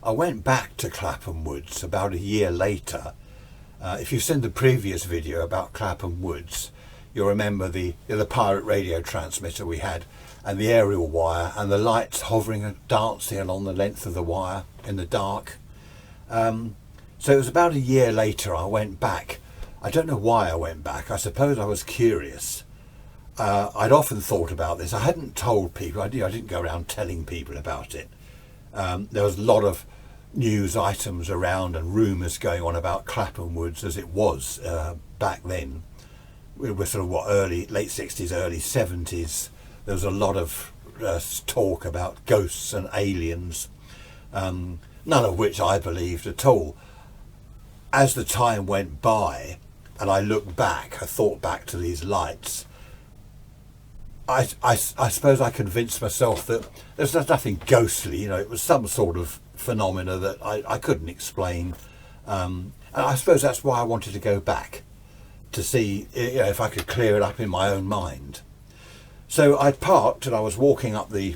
I went back to Clapham Woods about a year later. If you've seen the previous video about Clapham Woods, you'll remember the pirate radio transmitter we had, and the aerial wire, and the lights hovering and dancing along the length of the wire in the dark. So it was about a year later I went back. I don't know why I went back. I suppose I was curious. I'd often thought about this. I hadn't told people. I didn't go around telling people about it. There was a lot of news items around and rumours going on about Clapham Woods as it was back then. We were sort of late 60s, early 70s. There was a lot of talk about ghosts and aliens, none of which I believed at all. As the time went by and I looked back, I thought back to these lights, I suppose I convinced myself that there's nothing ghostly, it was some sort of phenomena that I couldn't explain. And I suppose that's why I wanted to go back, to see if I could clear it up in my own mind. So I parked and I was walking up the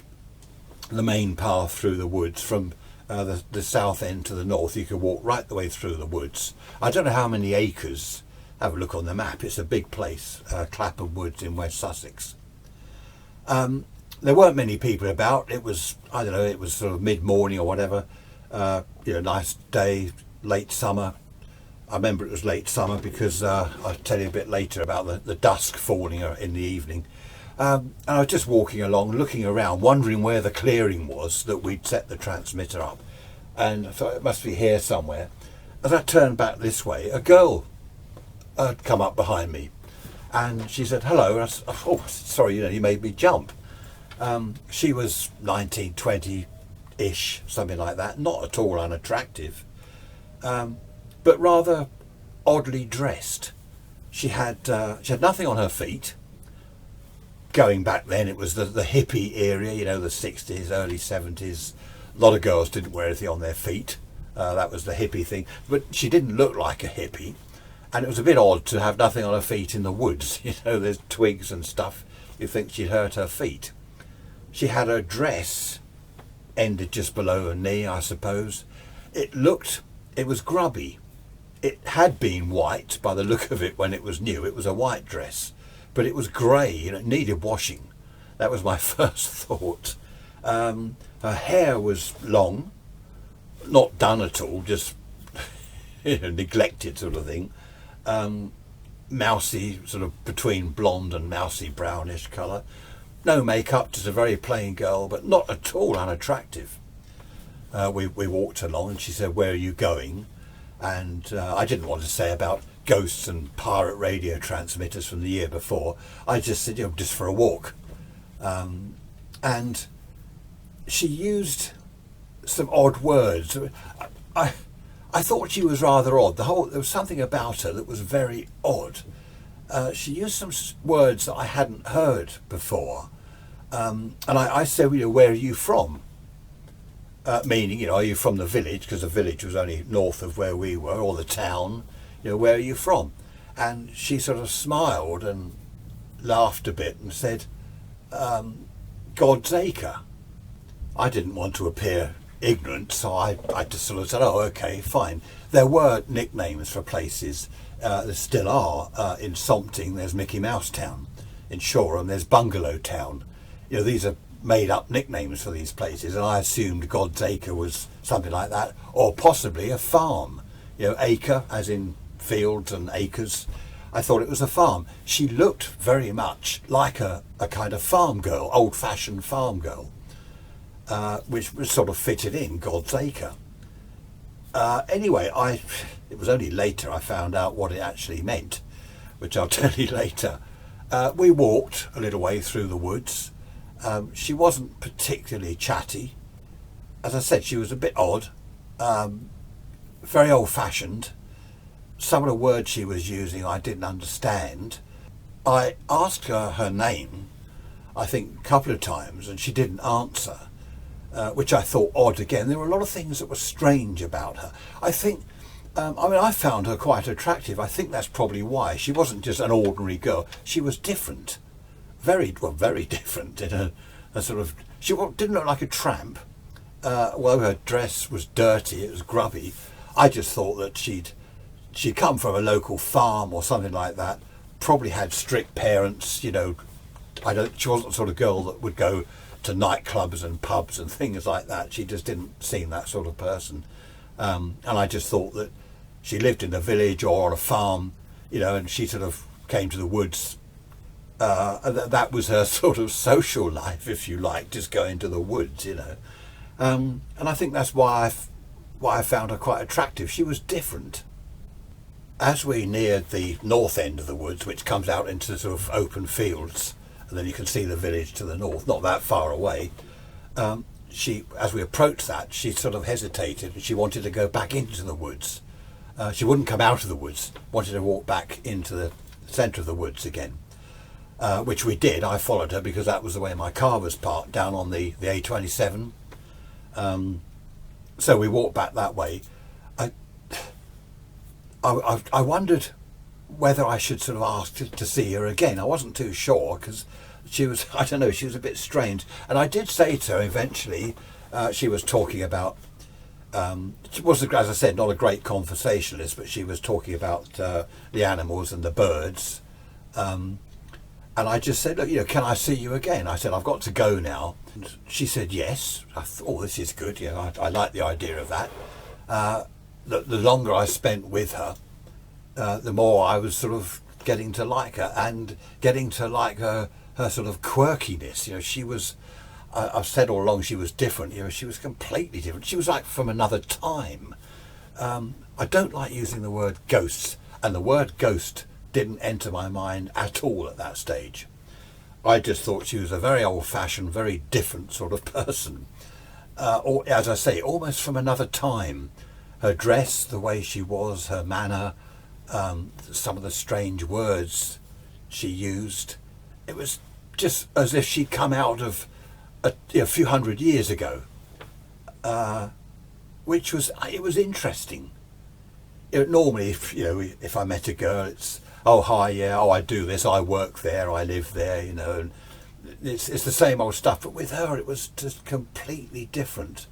main path through the woods from the south end to the north. You could walk right the way through the woods. I don't know how many acres. Have a look on the map. It's a big place, Clapham Woods in West Sussex. There weren't many people about. It was, I don't know, it was sort of mid-morning or whatever. Nice day, late summer. I remember it was late summer because I'll tell you a bit later about the dusk falling in the evening. And I was just walking along, looking around, wondering where the clearing was that we'd set the transmitter up. And I thought it must be here somewhere. As I turned back this way, a girl had come up behind me. And she said, hello. And I said, oh, sorry, you made me jump. She was 19, 20-ish, something like that. Not at all unattractive, but rather oddly dressed. She had nothing on her feet. Going back then, it was the hippie area, the 60s, early 70s. A lot of girls didn't wear anything on their feet. That was the hippie thing. But she didn't look like a hippie. And it was a bit odd to have nothing on her feet in the woods. There's twigs and stuff. You think she'd hurt her feet. She had her dress ended just below her knee, I suppose. It was grubby. It had been white by the look of it when it was new. It was a white dress. But it was grey and it needed washing. That was my first thought. Her hair was long. Not done at all, just neglected sort of thing. Mousy, sort of between blonde and mousy brownish colour. No makeup, just a very plain girl, but not at all unattractive. We walked along and she said, where are you going? And I didn't want to say about ghosts and pirate radio transmitters from the year before. I just said, just for a walk. And she used some odd words. I thought she was rather odd. There was something about her that was very odd. She used some words that I hadn't heard before. And I said, where are you from? Meaning, are you from the village? Because the village was only north of where we were, or the town. Where are you from? And she sort of smiled and laughed a bit and said, God's Acre. I didn't want to appear ignorant, so I just sort of said, oh, okay, fine. There were nicknames for places. There still are. In Sompting, there's Mickey Mouse Town. In Shoreham, there's Bungalow Town. These are made up nicknames for these places, and I assumed God's Acre was something like that, or possibly a farm. Acre, as in fields and acres. I thought it was a farm. She looked very much like a kind of farm girl, old-fashioned farm girl, which was sort of fitted in God's Acre. Anyway, it was only later I found out what it actually meant, which I'll tell you later. We walked a little way through the woods. She wasn't particularly chatty. As I said, she was a bit odd, very old-fashioned. Some of the words she was using I didn't understand. I asked her name, I think, a couple of times, and she didn't answer, which I thought odd again. There were a lot of things that were strange about her. I think, I found her quite attractive. I think that's probably why. She wasn't just an ordinary girl. She was different. Very different in a sort of... She didn't look like a tramp. although her dress was dirty, it was grubby, I just thought that she'd come from a local farm or something like that, probably had strict parents, you know. She wasn't the sort of girl that would go to nightclubs and pubs and things like that. She just didn't seem that sort of person. And I just thought that she lived in a village or on a farm, you know, and she sort of came to the woods. That was her sort of social life, if you like, just going to the woods, you know. And I think that's why I found her quite attractive. She was different. As we neared the north end of the woods, which comes out into sort of open fields, and then you can see the village to the north, not that far away, as we approached that, she sort of hesitated and she wanted to go back into the woods. She wouldn't come out of the woods, wanted to walk back into the centre of the woods again, which we did. I followed her because that was the way my car was parked, down on the A27. So we walked back that way. I wondered whether I should sort of ask to see her again. I wasn't too sure because she was, I don't know, she was a bit strange. And I did say to her eventually, she was talking about, she wasn't, as I said, not a great conversationalist, but she was talking about the animals and the birds. And I just said, look, you know, can I see you again? I said, I've got to go now. And she said, yes. I thought, oh, this is good. You know, I like the idea of that. The longer I spent with her, the more I was sort of getting to like her and getting to like her sort of quirkiness. You know, she was, I've said all along, she was different. You know, she was completely different. She was like from another time. I don't like using the word ghosts, and the word ghost didn't enter my mind at all at that stage. I just thought she was a very old-fashioned, very different sort of person. Or, as I say, almost from another time. Her dress, the way she was, her manner, some of the strange words she used. It was just as if she'd come out of a few hundred years ago, which was, it was interesting. You know, normally, if I met a girl, it's, oh, hi, yeah, oh, I do this, I work there, I live there, you know, and it's the same old stuff. But with her, it was just completely different.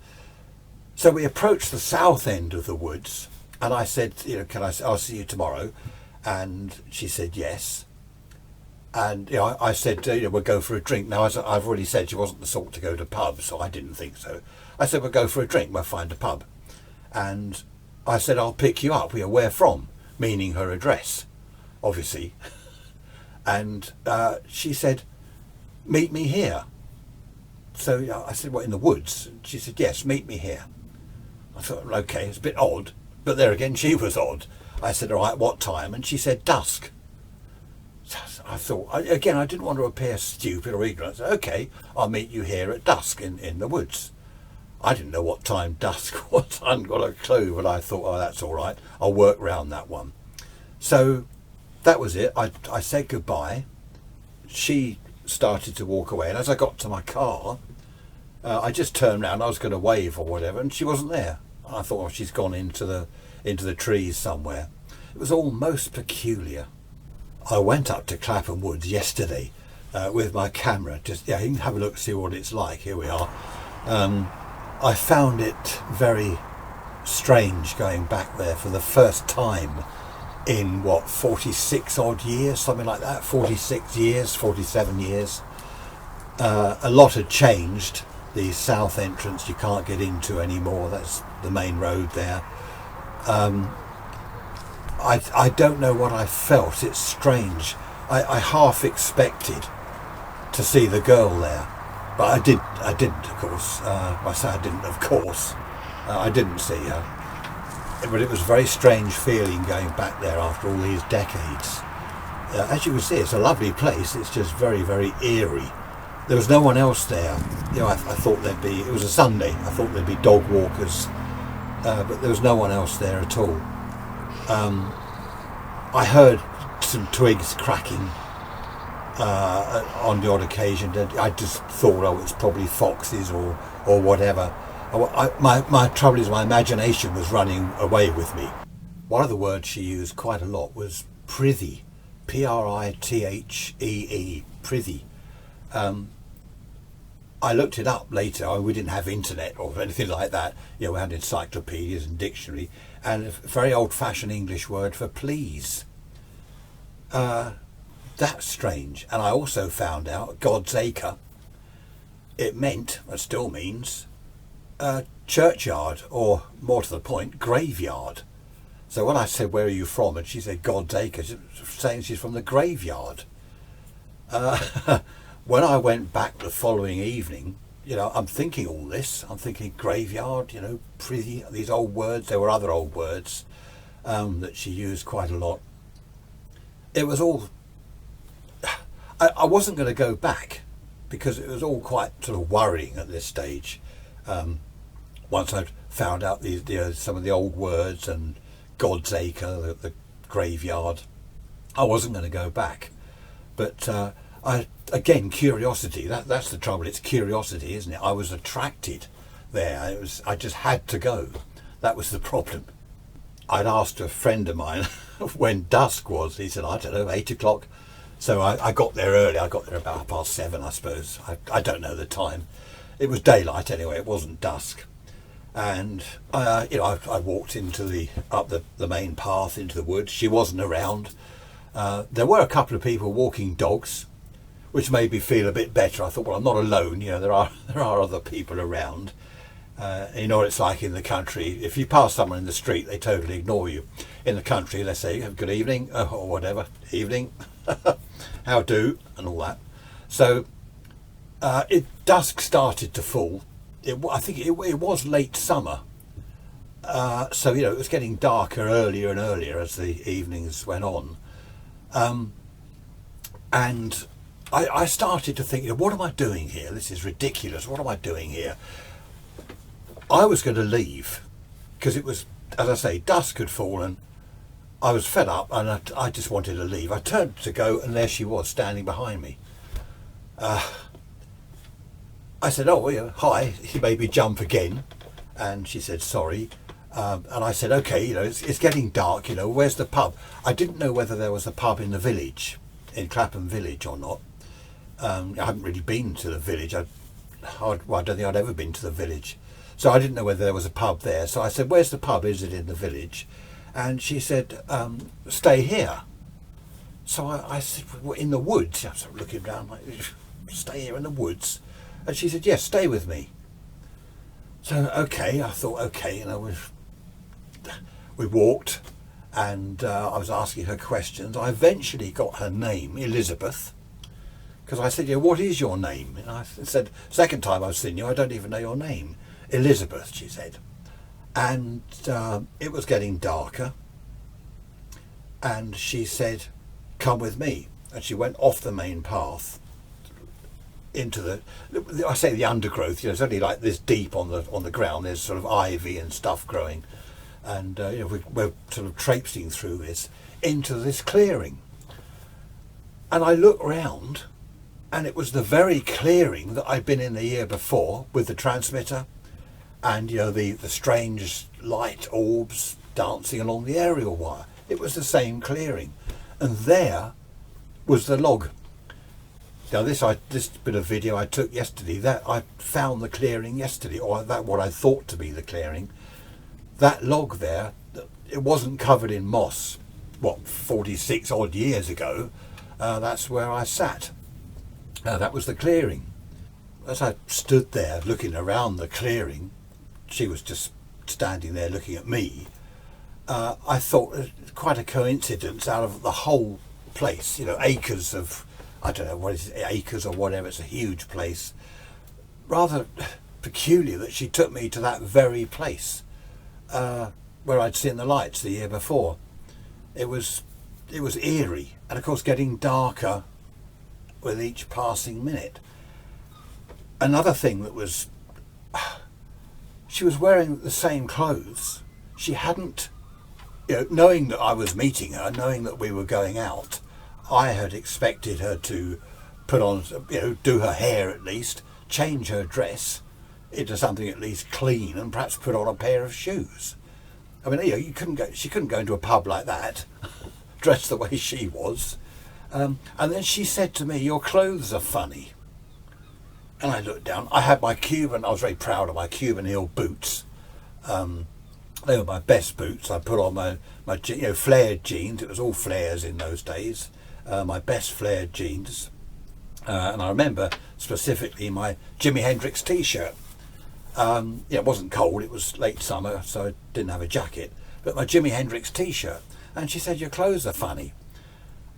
So we approached the south end of the woods, and I said, you know, I'll see you tomorrow. And she said yes. And you know, I said, you know, we'll go for a drink. Now, as I've already said, she wasn't the sort to go to pubs, so I didn't think so. I said, we'll go for a drink, we'll find a pub. And I said, I'll pick you up. You know, where from? Meaning her address, obviously. And she said, meet me here. So I said, what, in the woods? And she said, yes, meet me here. I thought, okay, it's a bit odd, but there again, she was odd. I said, all right, what time? And she said, dusk. So I thought, again, I didn't want to appear stupid or ignorant. I said, okay, I'll meet you here at dusk in the woods. I didn't know what time dusk was. I hadn't got a clue, but I thought, oh, that's all right. I'll work round that one. So that was it. I said goodbye. She started to walk away, and as I got to my car, I just turned round. I was going to wave or whatever, and she wasn't there. I thought, oh, she's gone into the trees somewhere. It was all most peculiar. I went up to Clapham Woods yesterday with my camera. Just, yeah, you can have a look, see what it's like. Here we are. I found it very strange going back there for the first time in, what, 46 odd years, something like that. 46 years, 47 years. A lot had changed. The south entrance you can't get into anymore. That's the main road there. I don't know what I felt. It's strange. I half expected to see the girl there, but I didn't, of course. I say I didn't, of course. I didn't see her. But it was a very strange feeling going back there after all these decades. As you can see, it's a lovely place. It's just very, very eerie. There was no one else there. You know, I thought there'd be, it was a Sunday, I thought there'd be dog walkers, but there was no one else there at all. I heard some twigs cracking on the odd occasion. I just thought, oh, it's probably foxes or whatever. My trouble is my imagination was running away with me. One of the words she used quite a lot was prithee, Prithee, prithee. I looked it up later. We didn't have internet or anything like that. You know, we had encyclopedias and dictionary, and a very old-fashioned English word for please. That's strange. And I also found out God's acre, it meant, and still means, churchyard, or more to the point, graveyard. So when I said, where are you from? And she said, God's acre, saying she's from the graveyard. When I went back the following evening, you know, I'm thinking all this. I'm thinking graveyard, you know, pretty, these old words. There were other old words that she used quite a lot. It was all... I wasn't going to go back because it was all quite sort of worrying at this stage. Once I'd found out some of the old words and God's acre, the graveyard, I wasn't going to go back. But again, curiosity, that's the trouble. It's curiosity, isn't it? I was attracted there. I just had to go. That was the problem. I'd asked a friend of mine when dusk was. He said, I don't know, 8 o'clock. So I got there early. I got there about 7:30, I suppose. I don't know the time. It was daylight anyway. It wasn't dusk. And you know, I walked up the main path into the woods. She wasn't around. There were a couple of people walking dogs, which made me feel a bit better. I thought, well, I'm not alone. You know, there are other people around. You know what it's like in the country. If you pass someone in the street, they totally ignore you. In the country, they say, good evening, or whatever, evening, how do, and all that. So dusk started to fall. I think it was late summer. So, you know, it was getting darker earlier and earlier as the evenings went on. And I started to think, what am I doing here? This is ridiculous. What am I doing here? I was going to leave because it was, as I say, dusk had fallen. I was fed up and I just wanted to leave. I turned to go and there she was standing behind me. I said, oh, yeah, hi. He made me jump again. And she said, sorry. And I said, okay, you know, it's getting dark, you know, where's the pub? I didn't know whether there was a pub in the village, in Clapham Village or not. I haven't really been to the village. I don't think I'd ever been to the village. So I didn't know whether there was a pub there. So I said, where's the pub? Is it in the village? And she said, stay here. So I said, well, in the woods? I was looking around like, stay here in the woods? And she said, yes, stay with me. So, okay, I thought, okay, you know, we walked and I was asking her questions. I eventually got her name, Elizabeth, because I said, yeah, what is your name? And I said, second time I've seen you, I don't even know your name. Elizabeth, she said. And it was getting darker. And she said, come with me. And she went off the main path into the undergrowth. You know, it's only like this deep on the ground. There's sort of ivy and stuff growing. And you know, we're sort of traipsing through this into this clearing. And I looked round and it was the very clearing that I'd been in the year before with the transmitter and, you know, the strange light orbs dancing along the aerial wire. It was the same clearing. And there was the log. Now this bit of video I took yesterday, that I found the clearing yesterday, or that what I thought to be the clearing. That log there, it wasn't covered in moss. What, 46 odd years ago, that's where I sat. That was the clearing. As I stood there looking around the clearing, she was just standing there looking at me. I thought quite a coincidence out of the whole place, you know, acres of, I don't know what is it, acres or whatever, it's a huge place. Rather peculiar that she took me to that very place where I'd seen the lights the year before. It was eerie, and of course getting darker with each passing minute. Another thing that was, she was wearing the same clothes. She hadn't, you know, knowing that I was meeting her, knowing that we were going out, I had expected her to put on, you know, do her hair at least, change her dress into something at least clean, and perhaps put on a pair of shoes. I mean, you know, she couldn't go into a pub like that, dressed the way she was. And then she said to me, your clothes are funny. And I looked down. I had my Cuban, I was very proud of my Cuban heel boots. They were my best boots. I put on my flared jeans. It was all flares in those days. My best flared jeans. And I remember specifically my Jimi Hendrix t-shirt. It wasn't cold, it was late summer, so I didn't have a jacket. But my Jimi Hendrix t-shirt. And she said, your clothes are funny.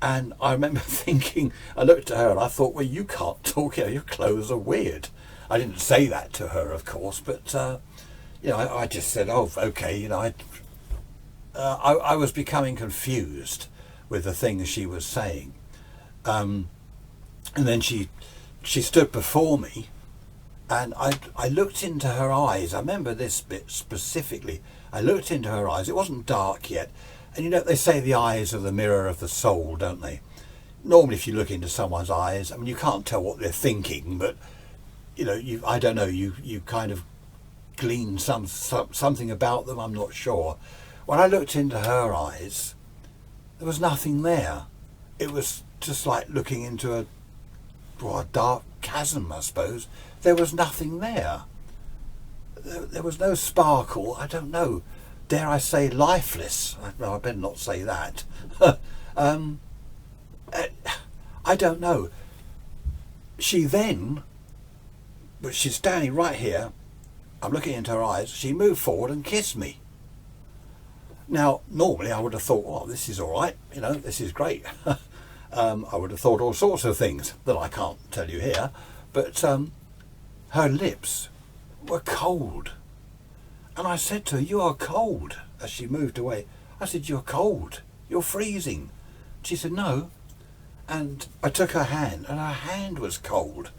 And I remember thinking, I looked at her and I thought, well, you can't talk, your clothes are weird. I didn't say that to her, of course, but, I just said, oh, okay, I was becoming confused with the things she was saying. And then she stood before me, and I looked into her eyes. I remember this bit specifically. I looked into her eyes. It wasn't dark yet. And they say the eyes are the mirror of the soul, don't they? Normally if you look into someone's eyes, I mean, you can't tell what they're thinking, but, I don't know, you kind of glean something about them, I'm not sure. When I looked into her eyes, there was nothing there. It was just like looking into a dark chasm, I suppose. There was nothing there. There was no sparkle. I don't know. Dare I say lifeless? I better not say that. I don't know. She's standing right here. I'm looking into her eyes. She moved forward and kissed me. Now, normally I would have thought, oh, this is all right. This is great. I would have thought all sorts of things that I can't tell you here. But her lips were cold. And I said to her, you are cold, as she moved away. I said, you're cold. You're freezing. She said, no. And I took her hand, and her hand was cold.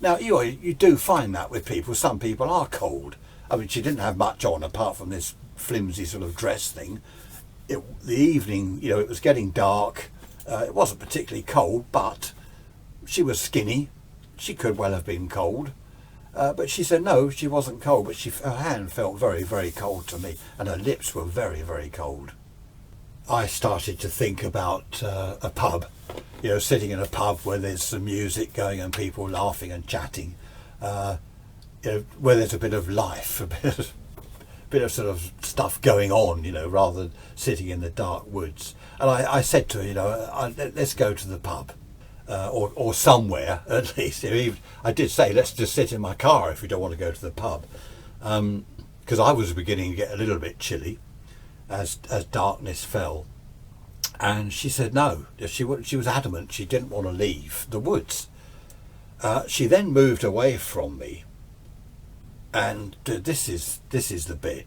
Now, you do find that with people. Some people are cold. I mean, she didn't have much on apart from this flimsy sort of dress thing. The evening, it was getting dark. It wasn't particularly cold, but she was skinny. She could well have been cold. But she said no, she wasn't cold, but her hand felt very, very cold to me, and her lips were very, very cold. I started to think about a pub, sitting in a pub where there's some music going and people laughing and chatting, where there's a bit of life, a bit of sort of stuff going on, rather than sitting in the dark woods. And I said to her, let's go to the pub. Or somewhere at least. I did say, let's just sit in my car if we don't want to go to the pub, because I was beginning to get a little bit chilly as darkness fell. And she said no. She was adamant she didn't want to leave the woods. She then moved away from me, and this is the bit.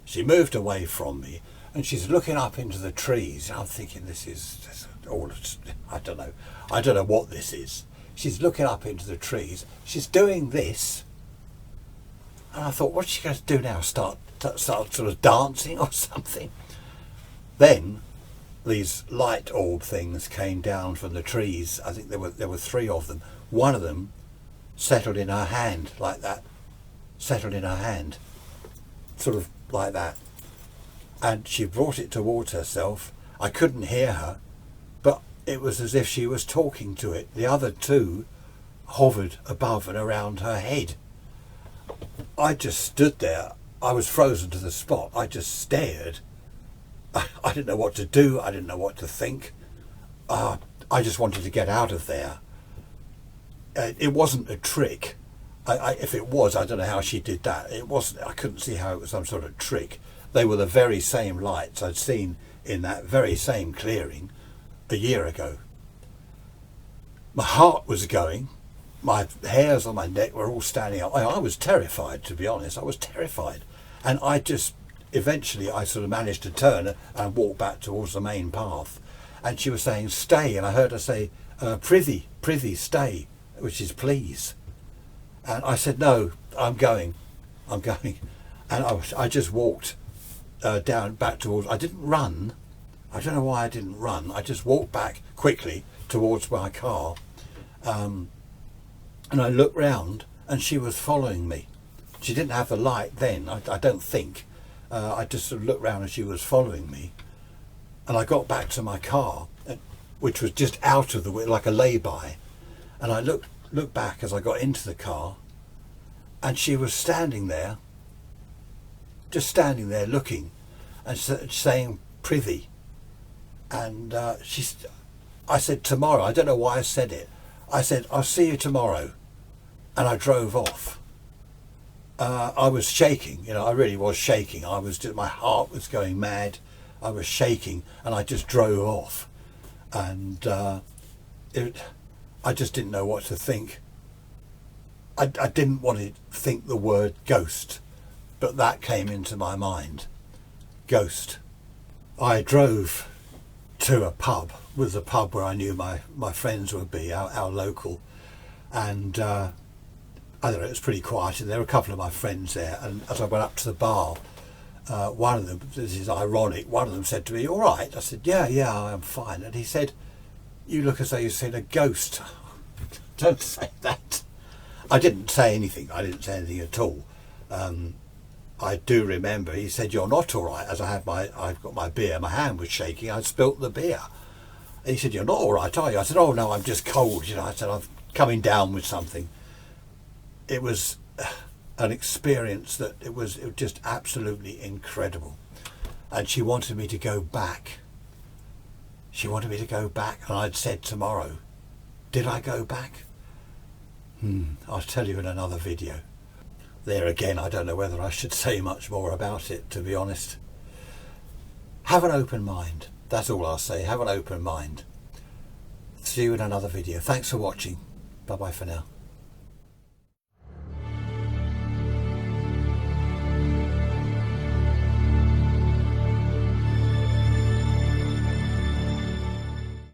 She moved away from me, and she's looking up into the trees. I'm thinking, this is all, I don't know what this is. She's looking up into the trees. She's doing this. And I thought, what's she going to do now? Start sort of dancing or something? Then these light orb things came down from the trees. I think there were 3 of them. One of them settled in her hand like that. Settled in her hand. Sort of like that. And she brought it towards herself. I couldn't hear her, but it was as if she was talking to it. The other 2 hovered above and around her head. I just stood there. I was frozen to the spot. I just stared. I didn't know what to do. I didn't know what to think. I just wanted to get out of there. It wasn't a trick. If it was, I don't know how she did that. It wasn't. I couldn't see how it was some sort of trick. They were the very same lights I'd seen in that very same clearing a year ago. My heart was going. My hairs on my neck were all standing up. I was terrified, to be honest. I was terrified. And eventually I sort of managed to turn and walk back towards the main path. And she was saying, stay. And I heard her say, prithee, stay, which is please. And I said, no, I'm going. And I just walked down back towards, I didn't run. I don't know why I didn't run. I just walked back quickly towards my car. And I looked round and she was following me. She didn't have the light then, I don't think. I just sort of looked round and she was following me. And I got back to my car, which was just out of the way, like a lay-by. And I looked looked back as I got into the car, and she was standing there, just standing there looking and saying prithee. And I said tomorrow. I don't know why I said it. I said, I'll see you tomorrow. And I drove off. I was shaking, you know, I really was shaking. My heart was going mad. I was shaking, and I just drove off. And I just didn't know what to think. I didn't want to think the word ghost, but that came into my mind. Ghost. I drove to a pub, was a pub where I knew my friends would be, our local, and I don't know, it was pretty quiet, and there were a couple of my friends there, and as I went up to the bar, one of them, this is ironic, one of them said to me, "All right?" I said, yeah, I'm fine. And he said, "You look as though you've seen a ghost." Don't say that. I didn't say anything. I didn't say anything at all. I do remember he said, "You're not all right." As I've got my beer, my hand was shaking, I'd spilt the beer. And he said, "You're not all right, are you?" I said, "Oh no, I'm just cold, you know." I said, "I'm coming down with something." It was an experience that it was just absolutely incredible. And she wanted me to go back. She wanted me to go back, and I'd said tomorrow. Did I go back? I'll tell you in another video. There again, I don't know whether I should say much more about it, to be honest. Have an open mind. That's all I'll say. Have an open mind. See you in another video. Thanks for watching. Bye bye for now.